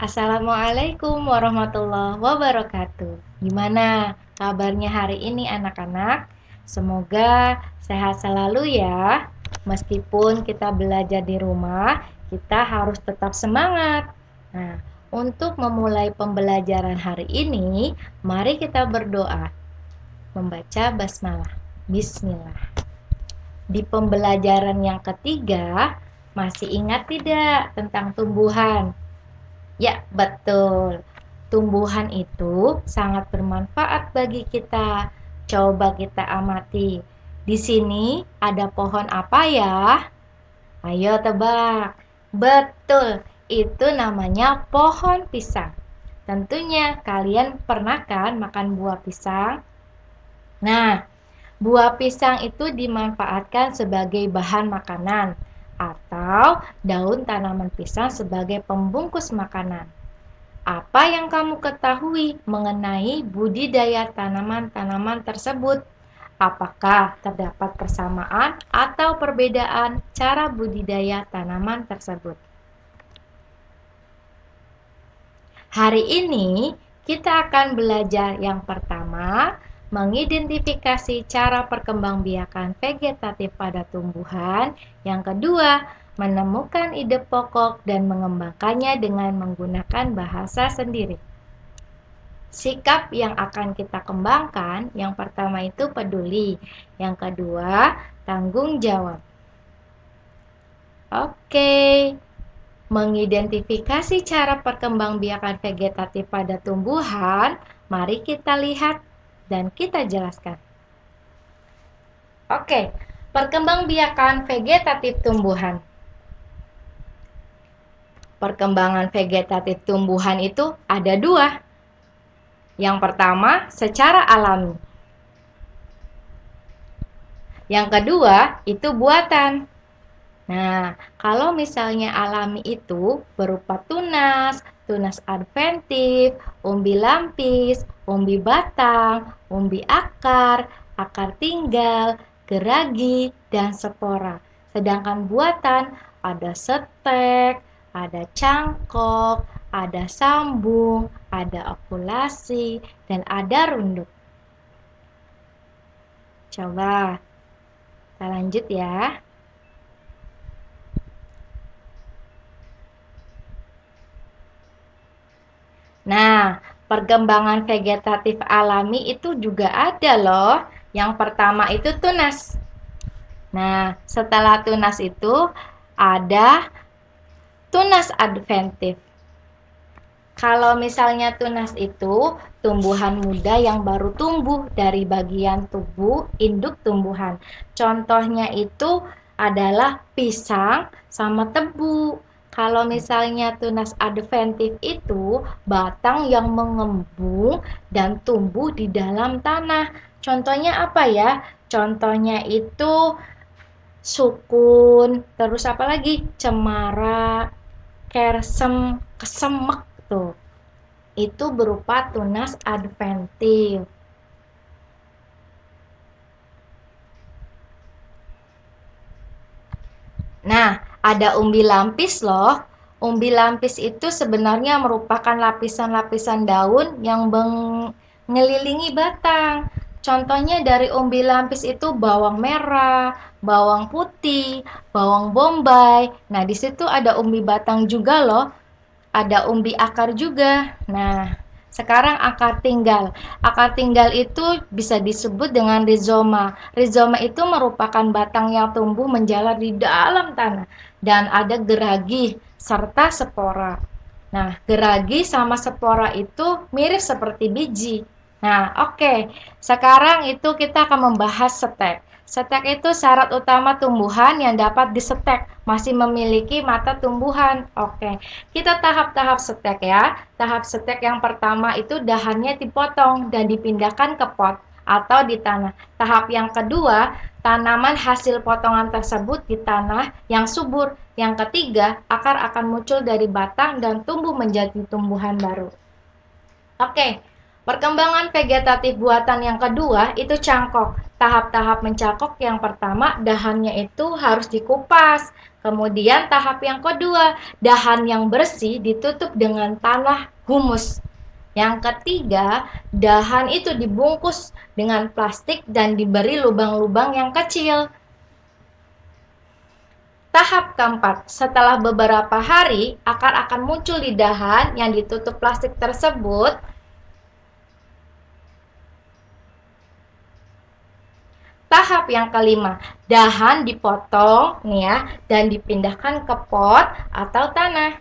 Assalamualaikum warahmatullahi wabarakatuh. Gimana kabarnya hari ini anak-anak? Semoga sehat selalu ya. Meskipun kita belajar di rumah, kita harus tetap semangat. Nah, untuk memulai pembelajaran hari ini, mari kita berdoa. Membaca basmalah. Bismillah. Di pembelajaran yang ketiga, masih ingat tidak tentang tumbuhan? Ya, betul. Tumbuhan itu sangat bermanfaat bagi kita. Coba kita amati. Di sini ada pohon apa ya? Ayo tebak. Betul, itu namanya pohon pisang. Tentunya kalian pernah kan makan buah pisang? Nah, buah pisang itu dimanfaatkan sebagai bahan makanan atau daun tanaman pisang sebagai pembungkus makanan. Apa yang kamu ketahui mengenai budidaya tanaman-tanaman tersebut? Apakah terdapat persamaan atau perbedaan cara budidaya tanaman tersebut? Hari ini kita akan belajar yang pertama, mengidentifikasi cara perkembangbiakan vegetatif pada tumbuhan. Yang kedua, menemukan ide pokok dan mengembangkannya dengan menggunakan bahasa sendiri. Sikap yang akan kita kembangkan, yang pertama itu peduli, yang kedua tanggung jawab. Oke, mengidentifikasi cara perkembangbiakan vegetatif pada tumbuhan, mari kita lihat dan kita jelaskan. Oke, perkembangbiakan vegetatif tumbuhan. Perkembangan vegetatif tumbuhan itu ada dua. Yang pertama, secara alami. Yang kedua, itu buatan. Nah, kalau misalnya alami itu berupa tunas, tunas adventif, umbi lampis, umbi batang, umbi akar, akar tinggal, geragi, dan spora. Sedangkan buatan ada setek, ada cangkok, ada sambung, ada okulasi, dan ada runduk. Coba kita lanjut ya. Nah, perkembangan vegetatif alami itu juga ada loh. Yang pertama itu tunas. Nah, setelah tunas itu ada tunas adventif. Kalau misalnya tunas itu tumbuhan muda yang baru tumbuh dari bagian tubuh induk tumbuhan. Contohnya itu adalah pisang sama tebu. Kalau misalnya tunas adventif itu batang yang mengembung dan tumbuh di dalam tanah. Contohnya apa ya? Contohnya itu sukun, terus apa lagi? Cemara, kersem, kesemek tuh. Itu berupa tunas adventif. Nah, ada umbi lampis loh. Umbi lampis itu sebenarnya merupakan lapisan-lapisan daun yang mengelilingi batang. Contohnya dari umbi lampis itu bawang merah, bawang putih, bawang bombay. Nah, di situ ada umbi batang juga loh. Ada umbi akar juga. Nah, sekarang akar tinggal. Akar tinggal itu bisa disebut dengan rizoma. Rizoma itu merupakan batang yang tumbuh menjalar di dalam tanah. Dan ada geragi serta spora. Nah, geragi sama spora itu mirip seperti biji. Nah, oke. Sekarang itu kita akan membahas setek. Setek itu syarat utama tumbuhan yang dapat disetek, masih memiliki mata tumbuhan. Oke. Kita tahap-tahap setek ya. Tahap setek yang pertama itu dahannya dipotong dan dipindahkan ke pot atau di tanah. Tahap yang kedua, tanaman hasil potongan tersebut di tanah yang subur. Yang ketiga, akar akan muncul dari batang dan tumbuh menjadi tumbuhan baru. Oke, perkembangan vegetatif buatan yang kedua itu cangkok. tahap-tahap mencakok yang pertama, dahannya itu harus dikupas. Kemudian tahap yang kedua, dahan yang bersih ditutup dengan tanah humus. Yang ketiga, dahan itu dibungkus dengan plastik dan diberi lubang-lubang yang kecil. Tahap keempat, setelah beberapa hari, akar akan muncul di dahan yang ditutup plastik tersebut. Tahap yang kelima, dahan dipotong nih ya, dan dipindahkan ke pot atau tanah.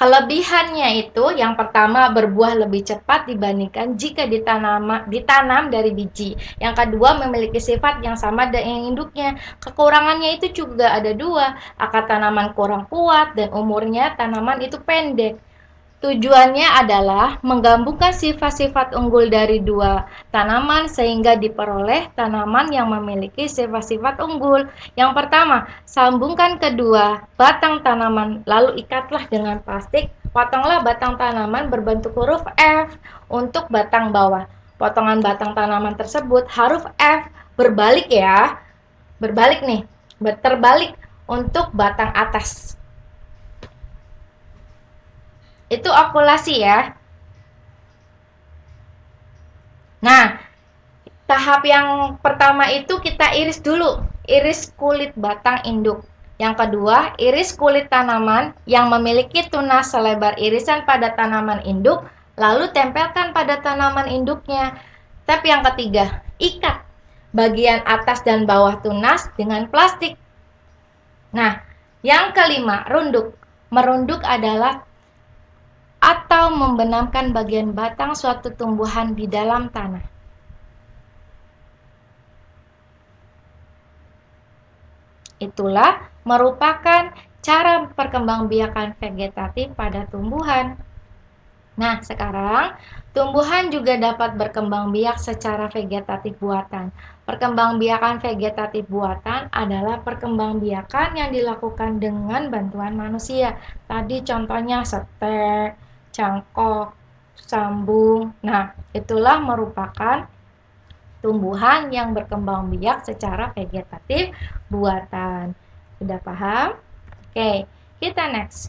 Kelebihannya itu yang pertama berbuah lebih cepat dibandingkan jika ditanam dari biji. Yang kedua memiliki sifat yang sama dengan induknya. Kekurangannya itu juga ada dua, akar tanaman kurang kuat dan umurnya tanaman itu pendek. Tujuannya adalah menggabungkan sifat-sifat unggul dari dua tanaman sehingga diperoleh tanaman yang memiliki sifat-sifat unggul. Yang pertama, sambungkan kedua batang tanaman lalu ikatlah dengan plastik. Potonglah batang tanaman berbentuk huruf F untuk batang bawah. Potongan batang tanaman tersebut huruf F berbalik ya. Berbalik nih, terbalik untuk batang atas. Itu okulasi ya. Nah, tahap yang pertama itu kita iris dulu, iris kulit batang induk. Yang kedua, iris kulit tanaman yang memiliki tunas selebar irisan pada tanaman induk, lalu tempelkan pada tanaman induknya. Step yang ketiga, ikat bagian atas dan bawah tunas dengan plastik. Nah, yang kelima, runduk. Merunduk adalah atau membenamkan bagian batang suatu tumbuhan di dalam tanah. Itulah merupakan cara perkembangbiakan vegetatif pada tumbuhan. Nah, sekarang tumbuhan juga dapat berkembang biak secara vegetatif buatan. Perkembangbiakan vegetatif buatan adalah perkembangbiakan yang dilakukan dengan bantuan manusia. Tadi contohnya setek, cangkok, sambung. Nah, itulah merupakan tumbuhan yang berkembang biak secara vegetatif buatan. Sudah paham? Oke, kita next.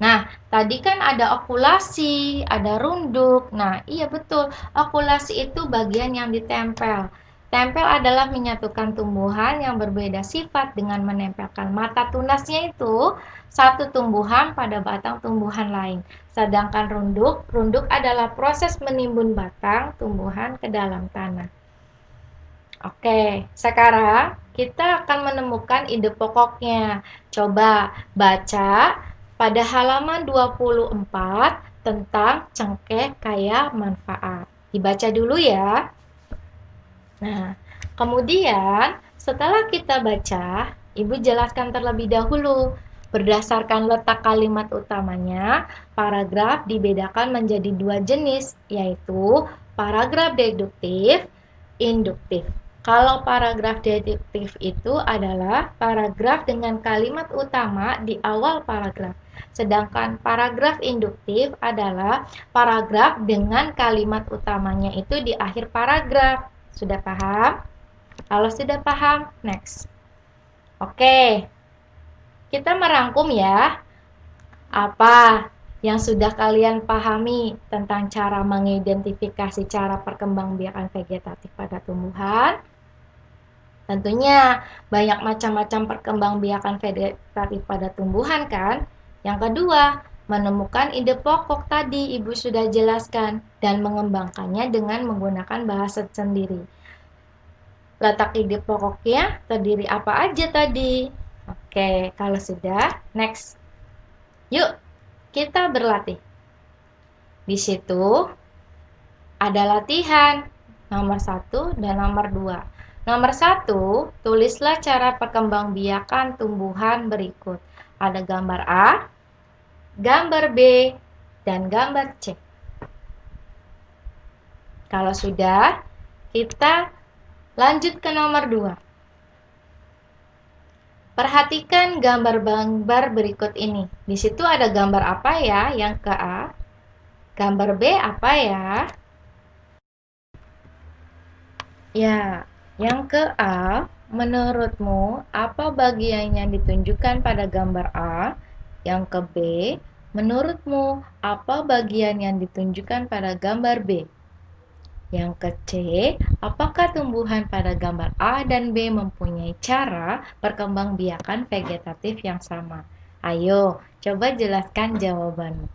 Nah, tadi kan ada okulasi, ada runduk. Nah, iya betul. Okulasi itu bagian yang ditempel. Tempel adalah menyatukan tumbuhan yang berbeda sifat dengan menempelkan mata tunasnya itu satu tumbuhan pada batang tumbuhan lain. Sedangkan runduk adalah proses menimbun batang tumbuhan ke dalam tanah. Oke, sekarang kita akan menemukan ide pokoknya. Coba baca pada halaman 24 tentang cengkeh kaya manfaat. Dibaca dulu ya. Nah, kemudian setelah kita baca, Ibu jelaskan terlebih dahulu. Berdasarkan letak kalimat utamanya, paragraf dibedakan menjadi dua jenis, yaitu paragraf deduktif, induktif. Kalau paragraf deduktif itu adalah paragraf dengan kalimat utama di awal paragraf. Sedangkan paragraf induktif adalah paragraf dengan kalimat utamanya itu di akhir paragraf. Sudah paham? Kalau sudah paham, next. Oke, kita merangkum ya. Apa yang sudah kalian pahami tentang cara mengidentifikasi cara perkembangbiakan vegetatif pada tumbuhan? Tentunya banyak macam-macam perkembangbiakan vegetatif pada tumbuhan kan? Yang kedua, menemukan ide pokok tadi Ibu sudah jelaskan dan mengembangkannya dengan menggunakan bahasa sendiri. Letak ide pokoknya terdiri apa aja tadi? Oke, kalau sudah, next. Yuk, kita berlatih. Di situ ada latihan nomor 1 dan nomor 2. Nomor 1, tulislah cara perkembangbiakan tumbuhan berikut. Ada gambar A, gambar B, dan gambar C. Kalau sudah, kita lanjut ke nomor 2. Perhatikan gambar-gambar berikut ini. Di situ ada gambar apa ya yang ke A? Gambar B apa ya? Ya, yang ke A, menurutmu apa bagian yang ditunjukkan pada gambar A? Yang ke B, menurutmu apa bagian yang ditunjukkan pada gambar B? Yang ke C, apakah tumbuhan pada gambar A dan B mempunyai cara perkembangbiakan vegetatif yang sama? Ayo, coba jelaskan jawabanmu.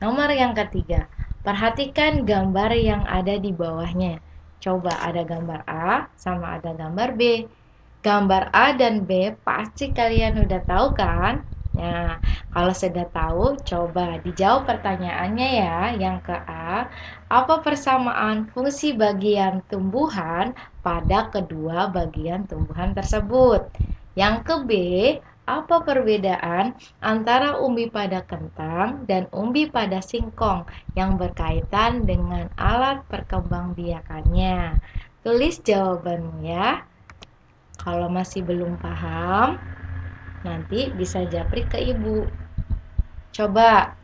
Nomor yang ketiga, perhatikan gambar yang ada di bawahnya. Coba ada gambar A sama ada gambar B. Gambar A dan B pasti kalian udah tahu kan? Nah, kalau sudah tahu, coba dijawab pertanyaannya ya. Yang ke A, apa persamaan fungsi bagian tumbuhan pada kedua bagian tumbuhan tersebut? Yang ke B, apa perbedaan antara umbi pada kentang dan umbi pada singkong yang berkaitan dengan alat perkembangbiakannya? Tulis jawabanmu ya. Kalau masih belum paham, nanti bisa japri ke ibu. Coba,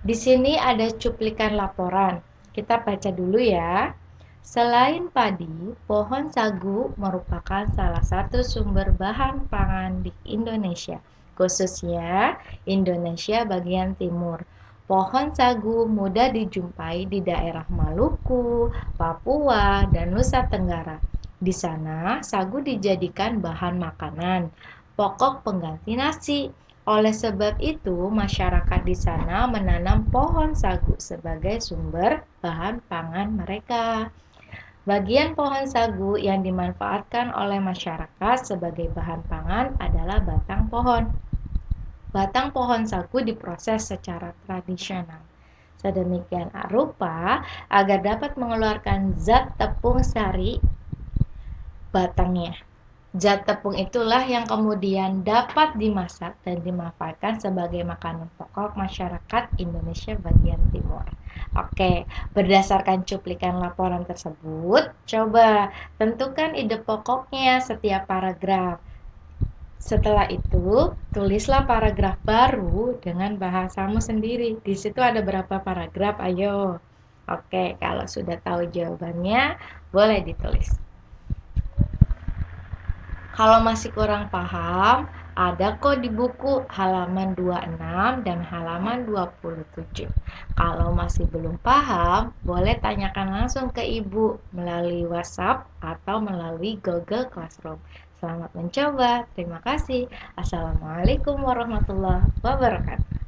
di sini ada cuplikan laporan. Kita baca dulu ya. Selain padi, pohon sagu merupakan salah satu sumber bahan pangan di Indonesia, khususnya Indonesia bagian timur. Pohon sagu mudah dijumpai di daerah Maluku, Papua, dan Nusa Tenggara. Di sana, sagu dijadikan bahan makanan, pokok pengganti nasi. Oleh sebab itu, masyarakat di sana menanam pohon sagu sebagai sumber bahan pangan mereka. Bagian pohon sagu yang dimanfaatkan oleh masyarakat sebagai bahan pangan adalah batang pohon. Batang pohon sagu diproses secara tradisional sedemikian rupa agar dapat mengeluarkan zat tepung sari batangnya. Zat tepung itulah yang kemudian dapat dimasak dan dimanfaatkan sebagai makanan pokok masyarakat Indonesia bagian timur. Oke, berdasarkan cuplikan laporan tersebut, coba tentukan ide pokoknya setiap paragraf. Setelah itu, tulislah paragraf baru dengan bahasamu sendiri. Di situ ada berapa paragraf? Ayo. Oke, kalau sudah tahu jawabannya, boleh ditulis. Kalau masih kurang paham, ada kok di buku halaman 26 dan halaman 27. Kalau masih belum paham, boleh tanyakan langsung ke ibu melalui WhatsApp atau melalui Google Classroom. Selamat mencoba. Terima kasih. Assalamualaikum warahmatullahi wabarakatuh.